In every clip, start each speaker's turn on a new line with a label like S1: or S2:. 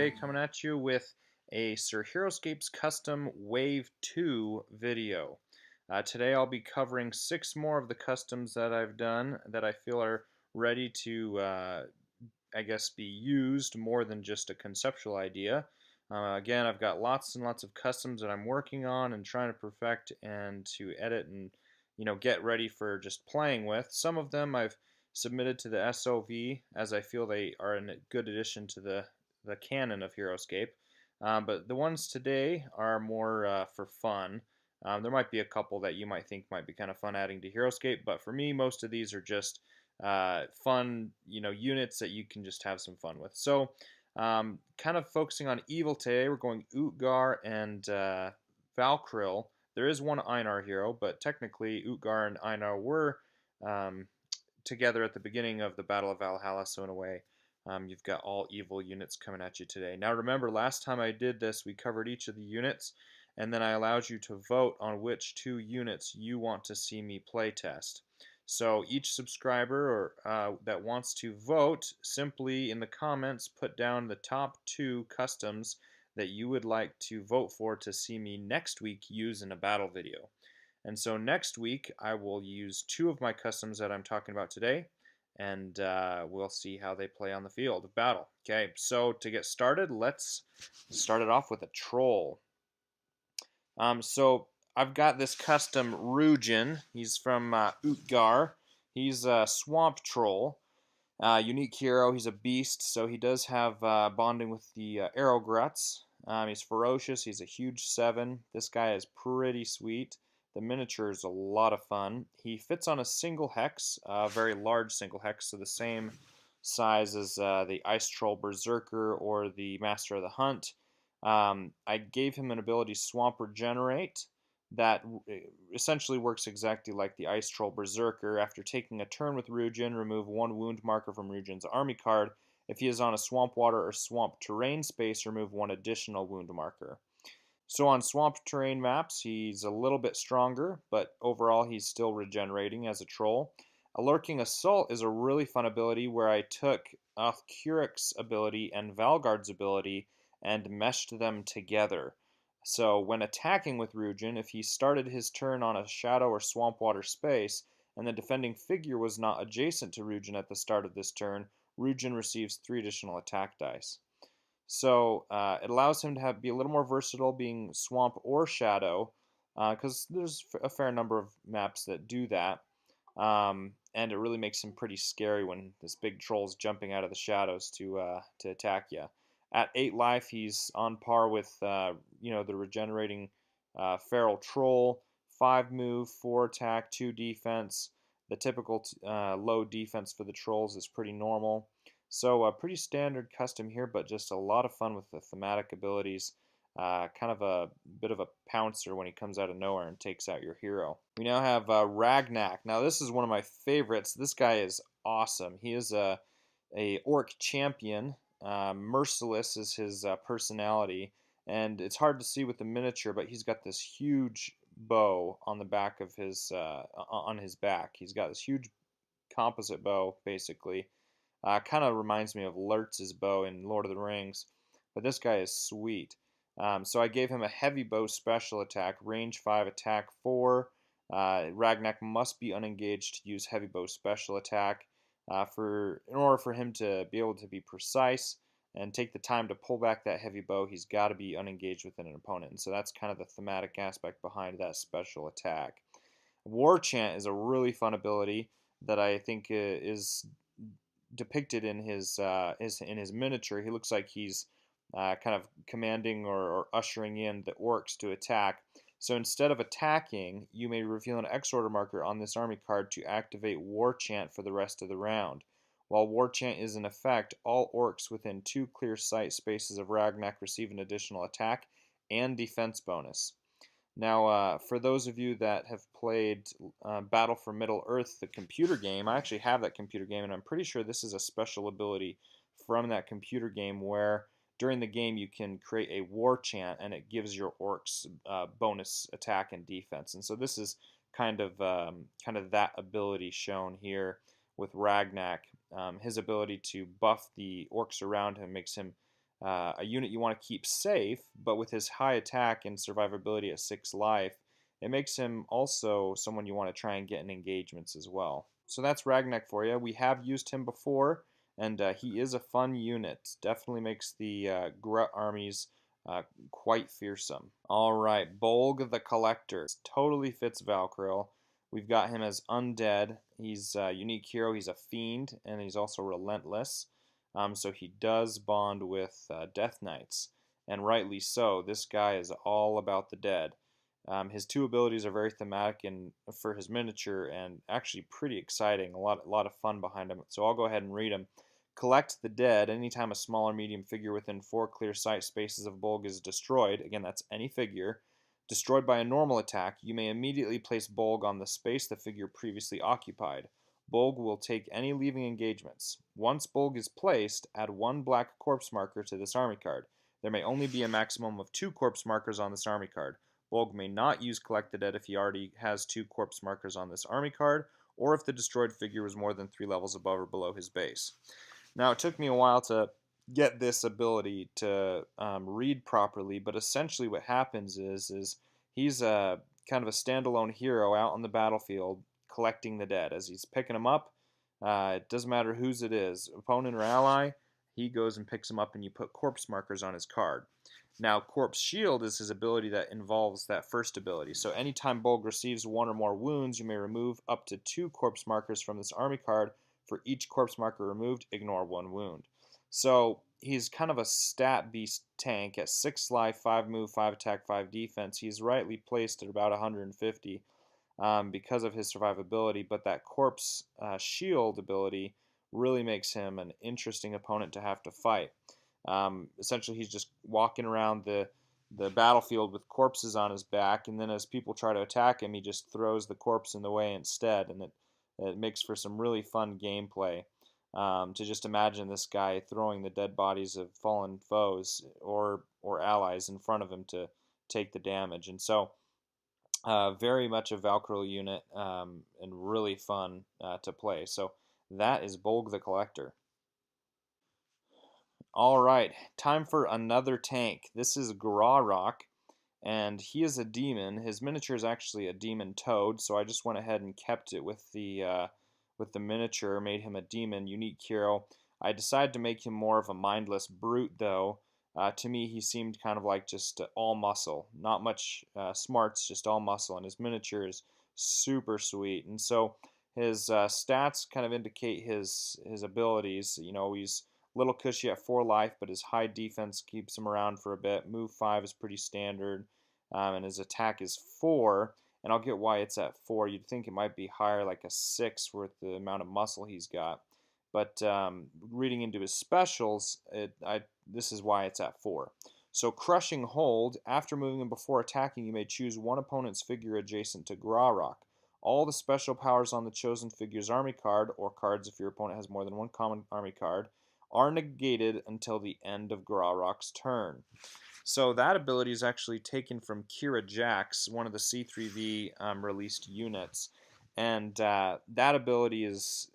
S1: today, coming at you with a Sir Heroscape's Custom Wave 2 video. Today I'll be covering 6 more of the customs that I've done that I feel are ready to, I guess, be used more than just a conceptual idea. Again, I've got lots and lots of customs that I'm working on and trying to perfect and to edit and get ready for just playing with. Some of them I've submitted to the SOV as I feel they are a good addition to the canon of Heroscape. But the ones today are more for fun. There might be a couple that you might think might be kind of fun adding to Heroscape, but for me, most of these are just fun, units that you can just have some fun with. So, kind of focusing on evil today, we're going Utgar and Valkyrie. There is one Einar hero, but technically Utgar and Einar were together at the beginning of the Battle of Valhalla, so in a way, you've got all evil units coming at you today. Now remember, last time I did this, we covered each of the units, and then I allowed you to vote on which 2 units you want to see me playtest. So each subscriber that wants to vote, simply in the comments put down the top 2 customs that you would like to vote for to see me next week use in a battle video. And so next week I will use 2 of my customs that I'm talking about today, and we'll see how they play on the field of battle. Okay, so to get started, let's start it off with a troll. So I've got this custom Rugin. He's from Utgar. He's a swamp troll. Unique hero. He's a beast, so he does have bonding with the arrow gruts. He's ferocious. He's a huge 7. This guy is pretty sweet. The miniature is a lot of fun. He fits on a single hex, a very large single hex, so the same size as the Ice Troll Berserker or the Master of the Hunt. I gave him an ability Swamp Regenerate that essentially works exactly like the Ice Troll Berserker. After taking a turn with Rugin, remove 1 wound marker from Rugin's army card. If he is on a swamp water or swamp terrain space, remove 1 additional wound marker. So on swamp terrain maps, he's a little bit stronger, but overall he's still regenerating as a troll. A Lurking Assault is a really fun ability where I took Kurik's ability and Valgard's ability and meshed them together. So when attacking with Rugin, if he started his turn on a shadow or swamp water space, and the defending figure was not adjacent to Rugin at the start of this turn, Rugin receives 3 additional attack dice. So it allows him to be a little more versatile being swamp or shadow, because there's a fair number of maps that do that. And it really makes him pretty scary when this big troll's jumping out of the shadows to attack you. At 8 life, he's on par with the regenerating feral troll. 5 move, 4 attack, 2 defense. The typical low defense for the trolls is pretty normal. So a pretty standard custom here, but just a lot of fun with the thematic abilities. Kind of a bit of a pouncer when he comes out of nowhere and takes out your hero. We now have Nack. Now this is one of my favorites. This guy is awesome. He is a orc champion. Merciless is his personality, and it's hard to see with the miniature, but he's got this huge bow on the back of his on his back. He's got this huge composite bow, basically. Kind of reminds me of Lurtz's bow in Lord of the Rings, but this guy is sweet. So I gave him a heavy bow special attack, range 5, attack 4. Ragnak must be unengaged to use heavy bow special attack. In order for him to be able to be precise and take the time to pull back that heavy bow, he's got to be unengaged within an opponent. And so that's kind of the thematic aspect behind that special attack. War Chant is a really fun ability that I think is depicted in his miniature. He looks like he's kind of commanding or ushering in the orcs to attack. So instead of attacking, you may reveal an X order marker on this army card to activate War Chant for the rest of the round. While War Chant is in effect, all orcs within 2 clear sight spaces of Ragnak receive an additional attack and defense bonus. Now, for those of you that have played Battle for Middle-earth, the computer game, I actually have that computer game, and I'm pretty sure this is a special ability from that computer game where during the game you can create a war chant, and it gives your orcs bonus attack and defense. And so this is kind of that ability shown here with Ragnak. His ability to buff the orcs around him makes him a unit you want to keep safe, but with his high attack and survivability at 6 life, it makes him also someone you want to try and get in engagements as well. So that's Ragnak for you. We have used him before, and he is a fun unit. Definitely makes the Grut armies quite fearsome. All right, Bolg the Collector. Totally fits Valkyrie. We've got him as undead. He's a unique hero. He's a fiend, and he's also relentless. So he does bond with Death Knights, and rightly so. This guy is all about the dead. His two abilities are very thematic and for his miniature, and actually pretty exciting. A lot of fun behind him. So I'll go ahead and read them. Collect the dead. Anytime a small or medium figure within 4 clear sight spaces of Bolg is destroyed, again that's any figure, destroyed by a normal attack, you may immediately place Bolg on the space the figure previously occupied. Bolg will take any leaving engagements. Once Bolg is placed, add 1 black corpse marker to this army card. There may only be a maximum of 2 corpse markers on this army card. Bolg may not use Collect the Dead if he already has 2 corpse markers on this army card, or if the destroyed figure was more than 3 levels above or below his base. Now, it took me a while to get this ability to read properly, but essentially what happens is he's a kind of a standalone hero out on the battlefield collecting the dead. As he's picking them up, it doesn't matter whose it is, opponent or ally, he goes and picks them up and you put corpse markers on his card. Now, Corpse Shield is his ability that involves that first ability. So anytime Bolg receives 1 or more wounds, you may remove up to 2 corpse markers from this army card. For each corpse marker removed, ignore 1 wound. So he's kind of a stat beast tank at 6 life, 5 move, 5 attack, 5 defense. He's rightly placed at about 150 because of his survivability, but that Corpse Shield ability really makes him an interesting opponent to have to fight. Essentially, he's just walking around the battlefield with corpses on his back, and then as people try to attack him, he just throws the corpse in the way instead, and it makes for some really fun gameplay. To just imagine this guy throwing the dead bodies of fallen foes or allies in front of him to take the damage, and so very much a Valkyrie unit and really fun to play. So that is Bolg the Collector. All right, time for another tank. This is Graurock, and he is a demon. His miniature is actually a demon toad, so I just went ahead and kept it with the miniature, made him a demon, unique hero. I decided to make him more of a mindless brute, though. To me, he seemed kind of like just all muscle, not much smarts, just all muscle, and his miniature is super sweet. And so his stats kind of indicate his abilities. You know, he's little cushy at 4 life, but his high defense keeps him around for a bit. Move 5 is pretty standard, and his attack is 4. And I'll get why it's at 4. You'd think it might be higher, like a 6, with the amount of muscle he's got. But reading into his specials, this is why it's at 4. So Crushing Hold, after moving and before attacking, you may choose 1 opponent's figure adjacent to Graurock. All the special powers on the chosen figure's army card, or cards if your opponent has more than 1 common army card, are negated until the end of Graurock's turn. So that ability is actually taken from Kira Jax, one of the C3V released units. And that ability is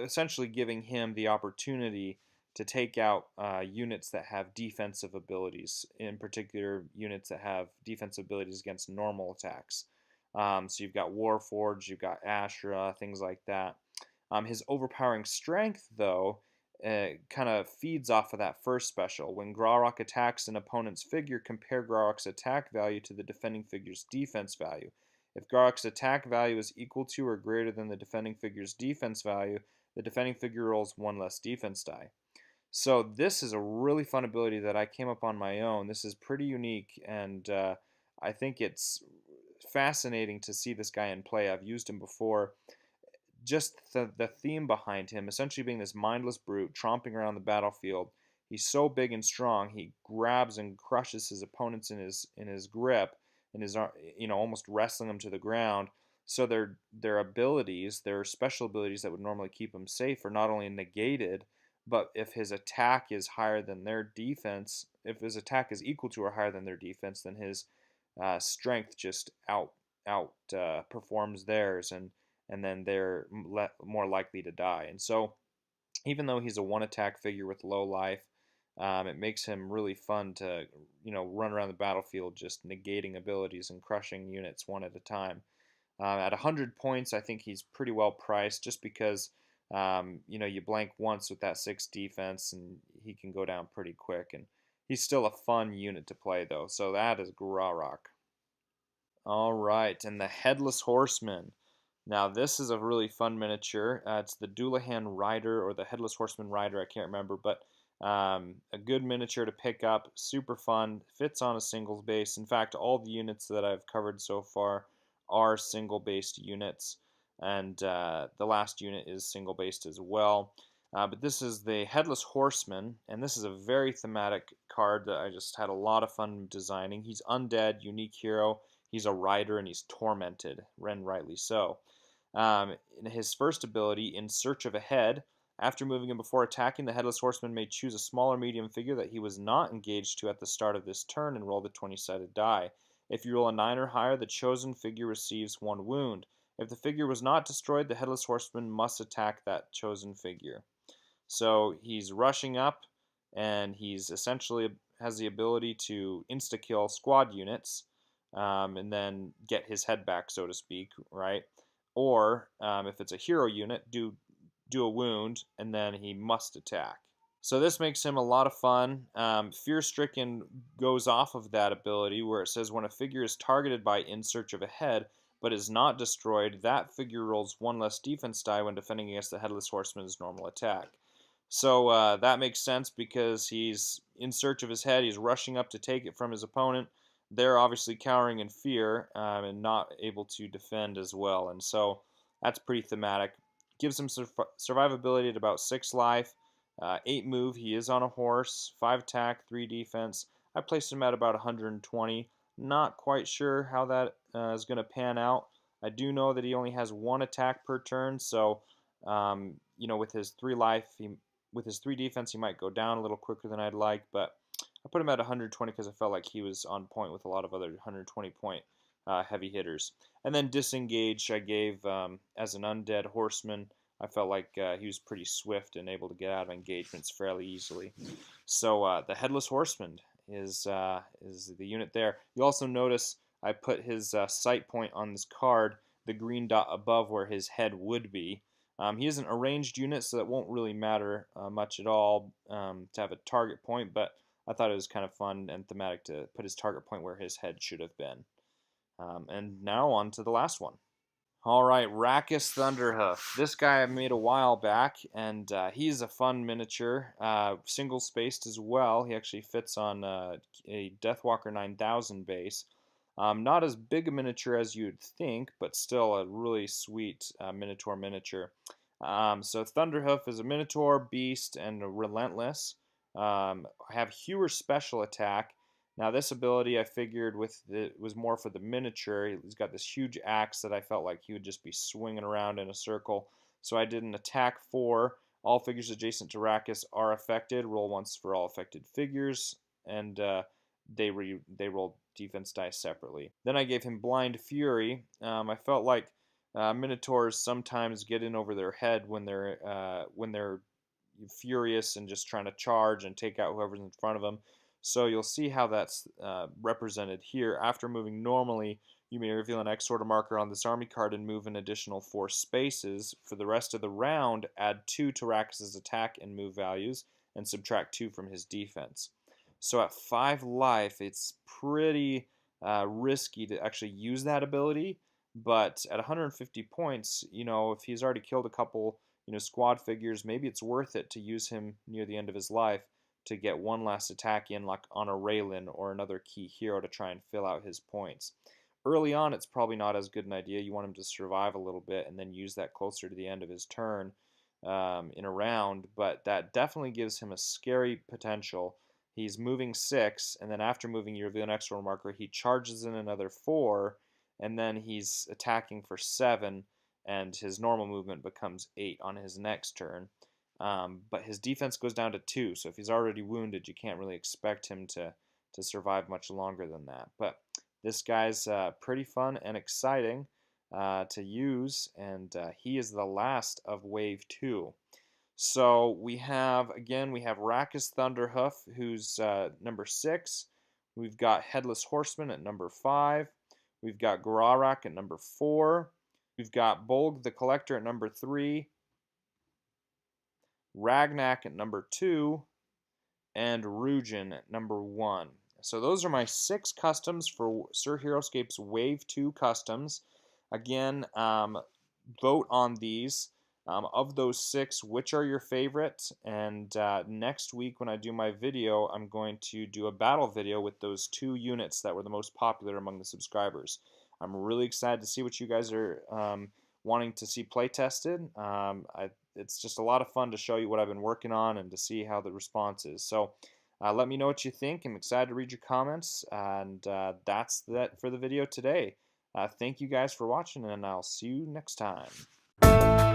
S1: essentially giving him the opportunity to take out units that have defensive abilities, in particular units that have defensive abilities against normal attacks. So you've got Warforged, you've got Ashra, things like that. His overpowering strength, though, kind of feeds off of that first special. When Graurock attacks an opponent's figure, compare Graurock's attack value to the defending figure's defense value. If Graurock's attack value is equal to or greater than the defending figure's defense value, the defending figure rolls 1 less defense die. So this is a really fun ability that I came up on my own. This is pretty unique, and I think it's fascinating to see this guy in play. I've used him before. Just the theme behind him, essentially being this mindless brute tromping around the battlefield. He's so big and strong, he grabs and crushes his opponents in his grip, and is almost wrestling them to the ground. So their abilities, their special abilities that would normally keep him safe, are not only negated, but if his attack is higher than their defense, if his attack is equal to or higher than their defense, then his strength just performs theirs, and then they're more likely to die. And so, even though he's a 1 attack figure with low life, It makes him really fun to, run around the battlefield just negating abilities and crushing units one at a time. At 100 points, I think he's pretty well priced just because, you blank once with that 6 defense and he can go down pretty quick. And he's still a fun unit to play, though. So that is Grarok. All right, and the Headless Horseman. Now, this is a really fun miniature. It's the Doulahan Rider or the Headless Horseman Rider. I can't remember, but a good miniature to pick up. Super fun. Fits on a singles base. In fact, all the units that I've covered so far are single-based units, and the last unit is single-based as well. But this is the Headless Horseman, and this is a very thematic card that I just had a lot of fun designing. He's undead, unique hero. He's a rider, and he's tormented, and rightly so. In his first ability, In Search of a Head, after moving and before attacking, the Headless Horseman may choose a small or medium figure that he was not engaged to at the start of this turn and roll the 20-sided die. If you roll a 9 or higher, the chosen figure receives 1 wound. If the figure was not destroyed, the Headless Horseman must attack that chosen figure. So he's rushing up, and he's essentially has the ability to insta-kill squad units, and then get his head back, so to speak, right? Or if it's a hero unit, do a wound, and then he must attack. So this makes him a lot of fun. Fear-Stricken goes off of that ability where it says when a figure is targeted by In Search of a Head but is not destroyed, that figure rolls 1 less defense die when defending against the Headless Horseman's normal attack. So that makes sense because he's in search of his head. He's rushing up to take it from his opponent. They're obviously cowering in fear and not able to defend as well. And so that's pretty thematic. Gives him survivability at about 6 life. 8 move, he is on a horse, 5 attack, 3 defense. I placed him at about 120. Not quite sure how that is going to pan out. I do know that he only has 1 attack per turn, so with his 3 life, with his 3 defense, he might go down a little quicker than I'd like, but I put him at 120 because I felt like he was on point with a lot of other 120 point heavy hitters. And then Disengage I gave as an undead horseman. I felt like he was pretty swift and able to get out of engagements fairly easily. So the Headless Horseman is the unit there. You also notice I put his sight point on this card, the green dot above where his head would be. He isn't a ranged unit, so that won't really matter much at all to have a target point, but I thought it was kind of fun and thematic to put his target point where his head should have been. And now on to the last one. All right, Raucous Thunderhoof. This guy I made a while back, and he's a fun miniature, single-spaced as well. He actually fits on a Deathwalker 9000 base. Not as big a miniature as you'd think, but still a really sweet Minotaur miniature. So Thunderhoof is a Minotaur, beast, and relentless. Have Hewer special attack. Now this ability I figured was more for the miniature. He's got this huge axe that I felt like he would just be swinging around in a circle. So I did an attack 4. All figures adjacent to Raucous are affected. Roll once for all affected figures, and they roll defense dice separately. Then I gave him Blind Fury. I felt like Minotaurs sometimes get in over their head when they're furious and just trying to charge and take out whoever's in front of them. So you'll see how that's represented here. After moving normally, you may reveal an X order marker on this army card and move an additional 4 spaces. For the rest of the round, add 2 to Raucous' attack and move values, and subtract 2 from his defense. So at 5 life, it's pretty risky to actually use that ability. But at 150 points, if he's already killed a couple, squad figures, maybe it's worth it to use him near the end of his life to get 1 last attack in, like on a Raylan or another key hero to try and fill out his points. Early on, it's probably not as good an idea. You want him to survive a little bit and then use that closer to the end of his turn in a round, but that definitely gives him a scary potential. He's moving 6, and then after moving, you reveal an extra marker. He charges in another 4, and then he's attacking for 7, and his normal movement becomes 8 on his next turn. But his defense goes down to 2, so if he's already wounded, you can't really expect him to survive much longer than that. But this guy's pretty fun and exciting to use, and he is the last of Wave 2. So we have, again, we have Raucous Thunderhoof, who's number 6. We've got Headless Horseman at number 5. We've got Gorarak at number 4. We've got Bolg the Collector at number 3. Ragnak at number 2. And Rujin at number 1. So those are my 6 customs for Sir Heroscape's Wave 2 customs. Again, vote on these. Of those 6, which are your favorite? And next week when I do my video, I'm going to do a battle video with those 2 units that were the most popular among the subscribers. I'm really excited to see what you guys are wanting to see play tested. It's just a lot of fun to show you what I've been working on and to see how the response is. So let me know what you think. I'm excited to read your comments, and that's that for the video today. Thank you guys for watching, and I'll see you next time.